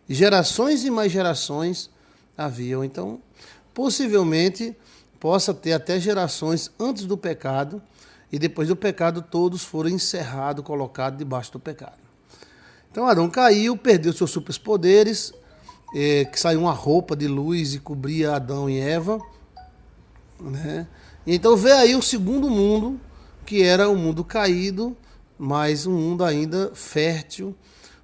Gerações e mais gerações haviam. Então, possivelmente, possa ter até gerações antes do pecado. E depois do pecado, todos foram encerrados, colocados debaixo do pecado. Então, Adão caiu, perdeu seus superpoderes, que saiu uma roupa de luz e cobria Adão e Eva, né? Então veio aí o segundo mundo, que era o mundo caído, mas um mundo ainda fértil,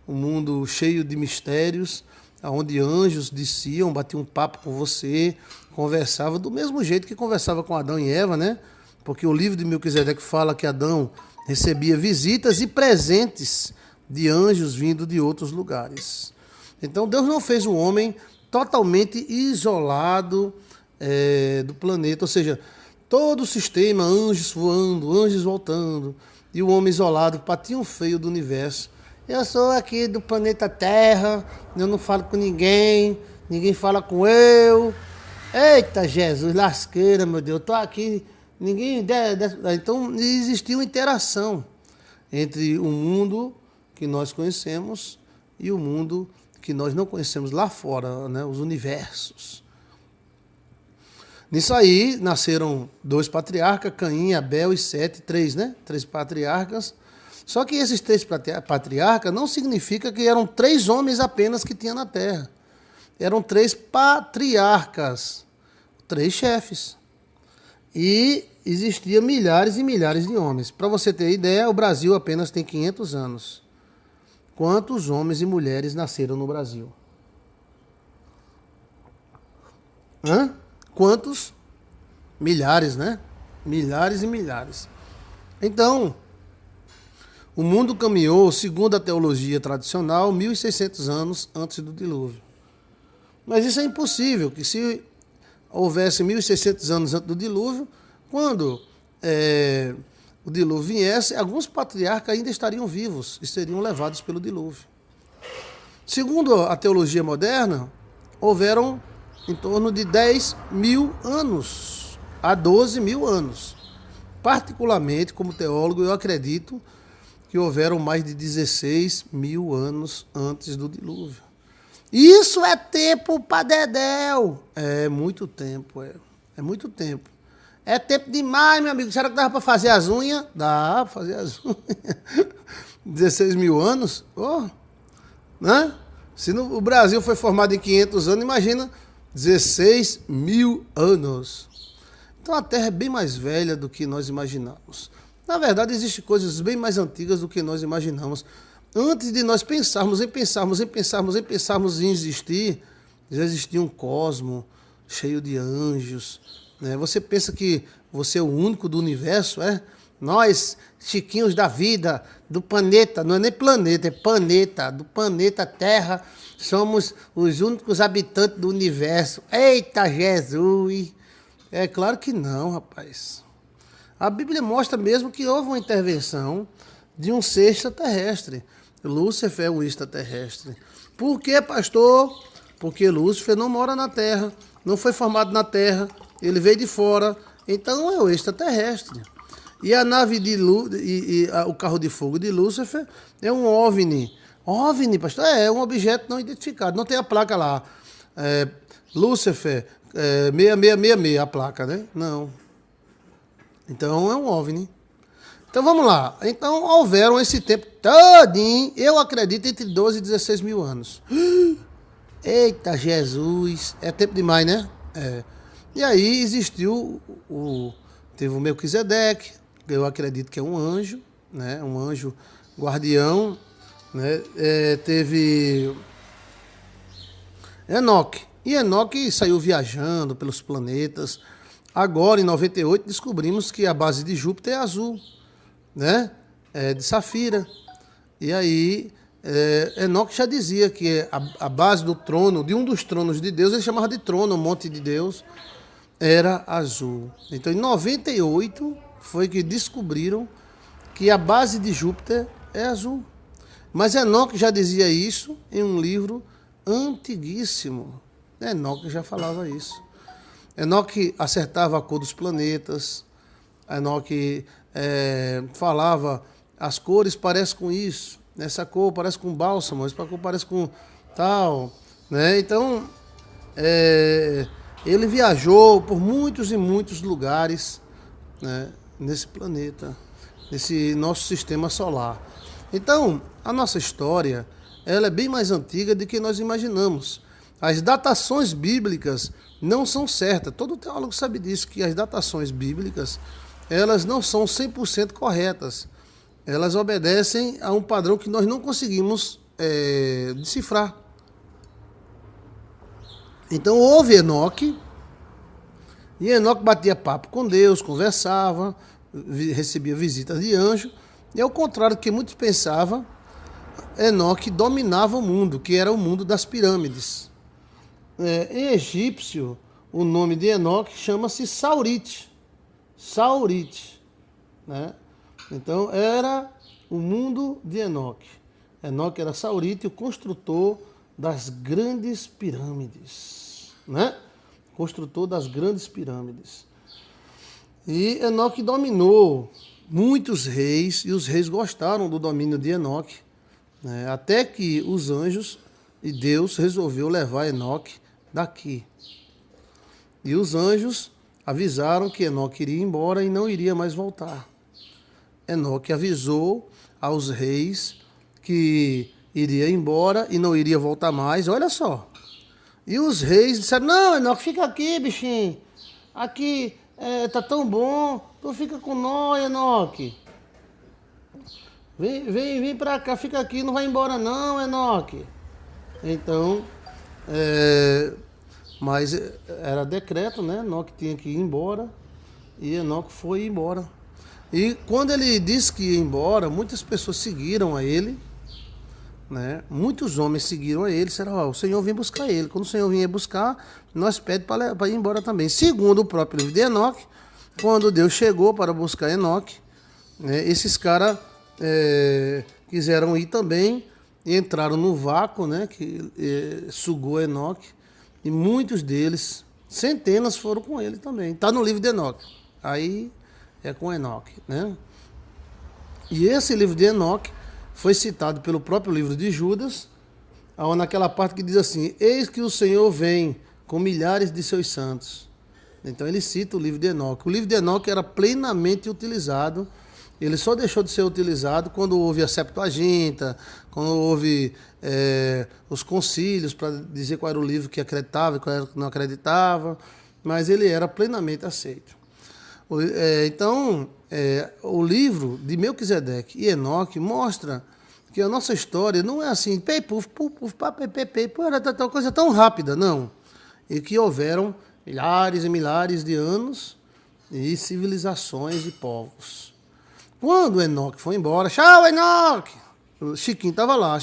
um mundo cheio de mistérios, onde anjos desciam, batiam um papo com você, conversavam do mesmo jeito que conversava com Adão e Eva, né? Porque o livro de Melquisedeque fala que Adão recebia visitas e presentes de anjos vindo de outros lugares. Então Deus não fez o homem totalmente isolado do planeta, ou seja, todo o sistema, anjos voando, anjos voltando, e o homem isolado, patinho feio do universo. Eu sou aqui do planeta Terra, eu não falo com ninguém, ninguém fala com eu. Eita Jesus, lasqueira, meu Deus, eu tô aqui, ninguém... Então existiu uma interação entre o mundo que nós conhecemos e o mundo que nós não conhecemos lá fora, né, os universos. Nisso aí nasceram 2 patriarcas, Caim, Abel e Sete, 3, né? 3 patriarcas. Só que esses 3 patriarcas não significa que eram 3 homens apenas que tinha na terra. Eram 3 patriarcas, 3 chefes. E existiam milhares e milhares de homens. Para você ter ideia, o Brasil apenas tem 500 anos. Quantos homens e mulheres nasceram no Brasil? Hã? Quantos? Milhares, né? Milhares e milhares. Então, o mundo caminhou, segundo a teologia tradicional, 1.600 anos antes do dilúvio. Mas isso é impossível, que se houvesse 1.600 anos antes do dilúvio, quando o dilúvio viesse, alguns patriarcas ainda estariam vivos e seriam levados pelo dilúvio. Segundo a teologia moderna, houveram em torno de 10.000 anos a 12.000 anos. Particularmente, como teólogo, eu acredito que houveram mais de 16.000 anos antes do dilúvio. Isso é tempo para dedéu. É muito tempo, é muito tempo. É tempo demais, meu amigo. Será que dava para fazer as unhas? Dá para fazer as unhas. 16.000 anos? Oh, né? Se o Brasil foi formado em 500 anos, imagina 16.000 anos. Então a Terra é bem mais velha do que nós imaginamos. Na verdade, existem coisas bem mais antigas do que nós imaginamos. Antes de nós pensarmos em existir, já existia um cosmo cheio de anjos. Né? Você pensa que você é o único do universo, é? Nós, chiquinhos da vida, do planeta, não é nem planeta, é planeta, do planeta Terra, somos os únicos habitantes do universo. Eita Jesus! É claro que não, rapaz. A Bíblia mostra mesmo que houve uma intervenção de um ser extraterrestre. Lúcifer é um extraterrestre. Por quê, pastor? Porque Lúcifer não mora na Terra, não foi formado na Terra, ele veio de fora, então é o extraterrestre. E a nave de o carro de fogo de Lúcifer é um OVNI. OVNI, pastor? É um objeto não identificado. Não tem a placa lá. Lúcifer 6666, a placa, né? Não. Então é um OVNI. Então vamos lá. Então houveram esse tempo todinho, eu acredito, entre 12 e 16.000 anos. Eita Jesus! É tempo demais, né? É. E aí existiu teve o Melquisedeque, que eu acredito que é um anjo, né? Um anjo guardião, né? Teve Enoque. E Enoque saiu viajando pelos planetas. Agora, em 98, descobrimos que a base de Júpiter é azul, né? De safira. E aí, Enoque já dizia que a base do trono, de um dos tronos de Deus, ele chamava de trono, o monte de Deus, era azul. Então, em 98, foi que descobriram que a base de Júpiter é azul. Mas Enoque já dizia isso em um livro antiguíssimo. Enoque já falava isso. Enoque acertava a cor dos planetas. Enoque falava, as cores parecem com isso, essa cor parece com bálsamo, essa cor parece com tal. Né? Então, ele viajou por muitos e muitos lugares, né, nesse planeta, nesse nosso sistema solar. Então, a nossa história ela é bem mais antiga do que nós imaginamos. As datações bíblicas não são certas. Todo teólogo sabe disso, que as datações bíblicas elas não são 100% corretas. Elas obedecem a um padrão que nós não conseguimos decifrar. Então houve Enoque, e Enoque batia papo com Deus, conversava, recebia visitas de anjo, e ao contrário do que muitos pensavam, Enoque dominava o mundo, que era o mundo das pirâmides. Em egípcio, o nome de Enoque chama-se Saurite. Saurite, né? Então, era o mundo de Enoque. Enoque era Saurite, o construtor das grandes pirâmides, né? Construtor das grandes pirâmides. E Enoque dominou muitos reis, e os reis gostaram do domínio de Enoque, né? Até que os anjos e Deus resolveu levar Enoque daqui. E os anjos avisaram que Enoque iria embora e não iria mais voltar. Enoque avisou aos reis que iria embora e não iria voltar mais, olha só. E os reis disseram, não, Enoque, fica aqui, bichinho. Aqui tá tão bom, tu fica com nós, Enoque. Vem pra cá, fica aqui, não vai embora não, Enoque. Então, mas era decreto, né? Enoque tinha que ir embora e Enoque foi embora. E quando ele disse que ia embora, muitas pessoas seguiram a ele, né? Muitos homens seguiram a ele, disseram, o Senhor vem buscar ele. Quando o Senhor vinha buscar, nós pedimos para ir embora também. Segundo o próprio livro de Enoque, quando Deus chegou para buscar Enoque, né, esses caras quiseram ir também e entraram no vácuo, né, que sugou Enoque, e muitos deles, centenas, foram com ele também. Está no livro de Enoque. Aí é com Enoque, né? E esse livro de Enoque foi citado pelo próprio livro de Judas, naquela parte que diz assim, eis que o Senhor vem com milhares de seus santos. Então ele cita o livro de Enoque. O livro de Enoque era plenamente utilizado, ele só deixou de ser utilizado quando houve a Septuaginta, quando houve os concílios para dizer qual era o livro que acreditava e qual era o que não acreditava, mas ele era plenamente aceito. Então, o livro de Melquisedeque e Enoque mostra que a nossa história não é assim, era coisa tão rápida, não. E que houveram milhares e milhares de anos e civilizações e povos. Quando Enoque foi embora, tchau, Enoque! Chiquinho estava lá.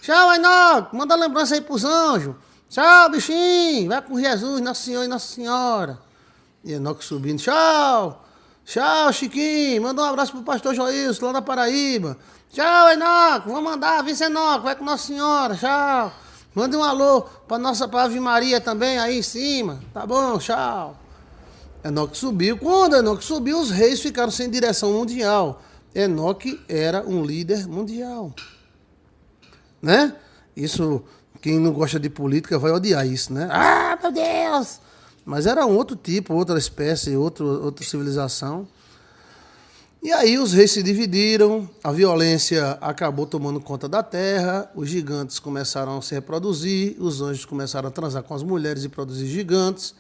Tchau, Enoque, manda lembrança aí pros anjos. Tchau, bichinho, vai com Jesus, Nosso Senhor e Nossa Senhora. E Enoque subindo, tchau, Chiquinho, manda um abraço pro pastor Joilson, lá da Paraíba. Tchau, Enoque, vamos mandar, vice Enoque, vai com Nossa Senhora, tchau. Manda um alô pra Ave Maria também, aí em cima, tá bom, tchau. Enoque subiu. Quando Enoque subiu, os reis ficaram sem direção mundial. Enoque era um líder mundial, né? Isso, quem não gosta de política vai odiar isso, né? Ah, meu Deus! Mas era um outro tipo, outra espécie, outra civilização. E aí os reis se dividiram, a violência acabou tomando conta da terra, os gigantes começaram a se reproduzir, os anjos começaram a transar com as mulheres e produzir gigantes,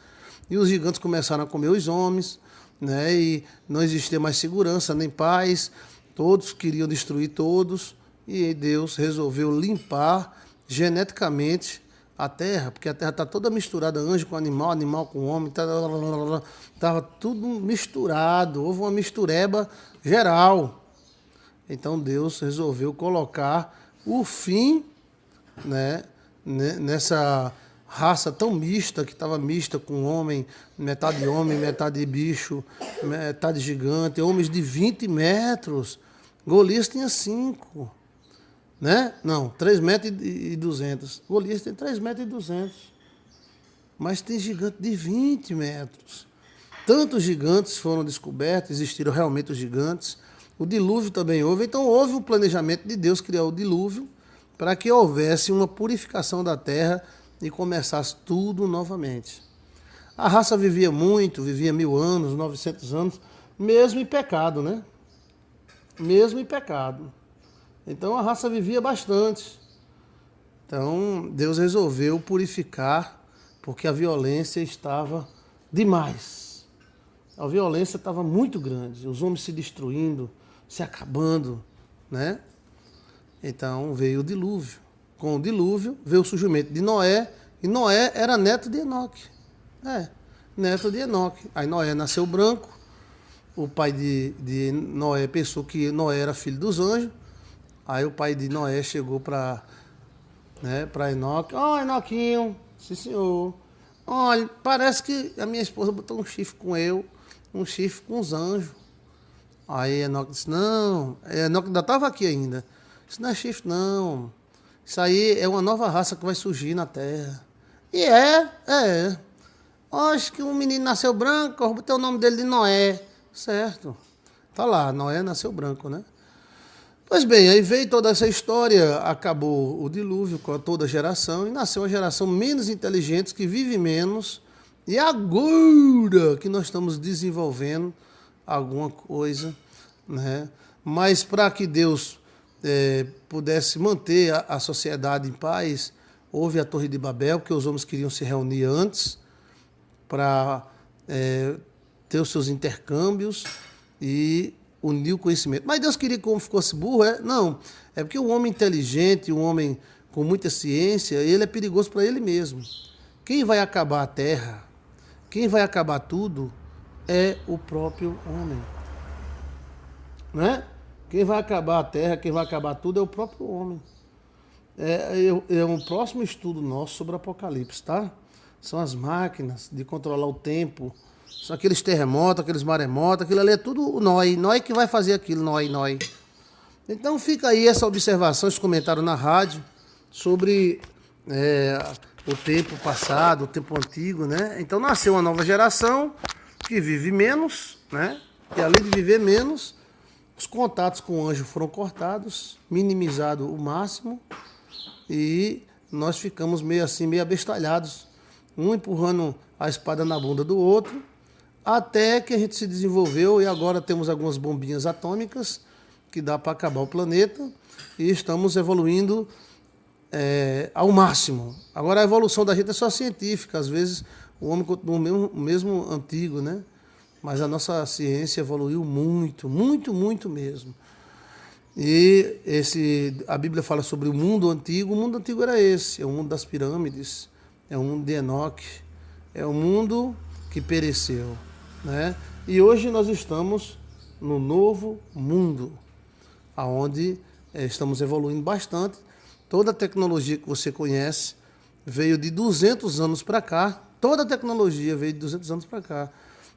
e os gigantes começaram a comer os homens, né? E não existia mais segurança nem paz, todos queriam destruir todos, e Deus resolveu limpar geneticamente a terra, porque a terra está toda misturada, anjo com animal, animal com homem, estava tudo misturado, houve uma mistureba geral. Então Deus resolveu colocar o fim, né, nessa raça tão mista, que estava mista com homem, metade bicho, metade gigante, homens de 20 metros, Golias tinha 5. Né? Não, 3,2 metros. Golias tem 3,2 metros. Mas tem gigante de 20 metros. Tantos gigantes foram descobertos, existiram realmente os gigantes. O dilúvio também houve. Então houve um planejamento de Deus criar o dilúvio para que houvesse uma purificação da terra e começasse tudo novamente. A raça vivia muito, vivia 1000 anos, 900 anos, mesmo em pecado, né? Mesmo em pecado. Então a raça vivia bastante. Então Deus resolveu purificar, porque a violência estava demais. A violência estava muito grande, os homens se destruindo, se acabando, né? Então veio o dilúvio. Com o dilúvio veio o surgimento de Noé, e Noé era neto de Enoque. Neto de Enoque. Aí Noé nasceu branco, o pai de Noé pensou que Noé era filho dos anjos, Aí o pai de Noé chegou para Enoque. Ó, Enoquinho, sim senhor. Olha, parece que a minha esposa botou um chifre com eu, um chifre com os anjos. Aí Enoque disse, não, Enoque ainda estava aqui ainda. Isso não é chifre, não. Isso aí é uma nova raça que vai surgir na terra. E é. Acho que um menino nasceu branco, eu botei o nome dele de Noé. Certo. Tá lá, Noé nasceu branco, né? Pois bem, aí veio toda essa história, acabou o dilúvio com toda a geração e nasceu uma geração menos inteligente, que vive menos. E agora que nós estamos desenvolvendo alguma coisa, né? Mas para que Deus pudesse manter a sociedade em paz, houve a Torre de Babel, porque os homens queriam se reunir antes para ter os seus intercâmbios e unir o conhecimento. Mas Deus queria que o homem fosse burro? Não, é porque o homem inteligente, o homem com muita ciência, ele é perigoso para ele mesmo. Quem vai acabar a terra, quem vai acabar tudo, é o próprio homem. Né? Quem vai acabar a terra, quem vai acabar tudo é o próprio homem. É um próximo estudo nosso sobre o Apocalipse, tá? São as máquinas de controlar o tempo, são aqueles terremotos, aqueles maremotos, aquilo ali é tudo Nós que vai fazer aquilo, nós. Então fica aí essa observação, esse comentário na rádio sobre o tempo passado, o tempo antigo, né? Então nasceu uma nova geração que vive menos, né? E além de viver menos, os contatos com o anjo foram cortados, minimizado o máximo, e nós ficamos meio assim, meio abestalhados, um empurrando a espada na bunda do outro, até que a gente se desenvolveu e agora temos algumas bombinhas atômicas que dá para acabar o planeta e estamos evoluindo ao máximo. Agora a evolução da gente é só científica, às vezes o homem continua o mesmo antigo, né? Mas a nossa ciência evoluiu muito, muito, muito mesmo. E a Bíblia fala sobre o mundo antigo era esse, é o mundo das pirâmides, é o mundo de Enoque, é o mundo que pereceu, né? E hoje nós estamos no novo mundo, onde estamos evoluindo bastante. Toda a tecnologia que você conhece veio de 200 anos para cá, toda a tecnologia veio de 200 anos para cá.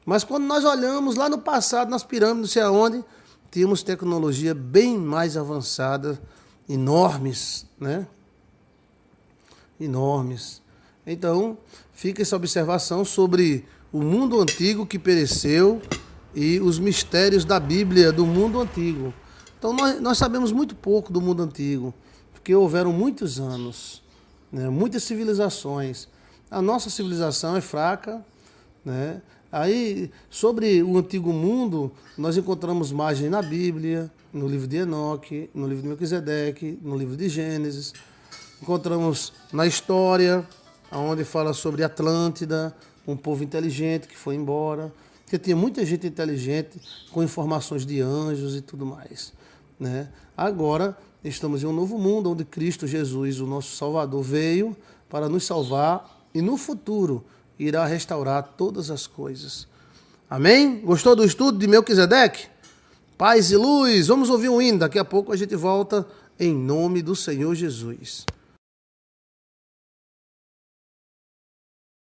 Mas quando nós olhamos lá no passado, nas pirâmides, não sei aonde, tínhamos tecnologia bem mais avançada, enormes, né? Enormes. Então, fica essa observação sobre o mundo antigo que pereceu e os mistérios da Bíblia do mundo antigo. Então, nós sabemos muito pouco do mundo antigo, porque houveram muitos anos, né? Muitas civilizações. A nossa civilização é fraca, né? Aí, sobre o antigo mundo, nós encontramos margem na Bíblia, no livro de Enoque, no livro de Melquisedeque, no livro de Gênesis. Encontramos na história, onde fala sobre Atlântida, um povo inteligente que foi embora, porque tinha muita gente inteligente com informações de anjos e tudo mais, né? Agora, estamos em um novo mundo, onde Cristo Jesus, o nosso Salvador, veio para nos salvar e no futuro irá restaurar todas as coisas. Amém? Gostou do estudo de Melquisedeque? Paz e luz. Vamos ouvir um hino. Daqui a pouco a gente volta em nome do Senhor Jesus.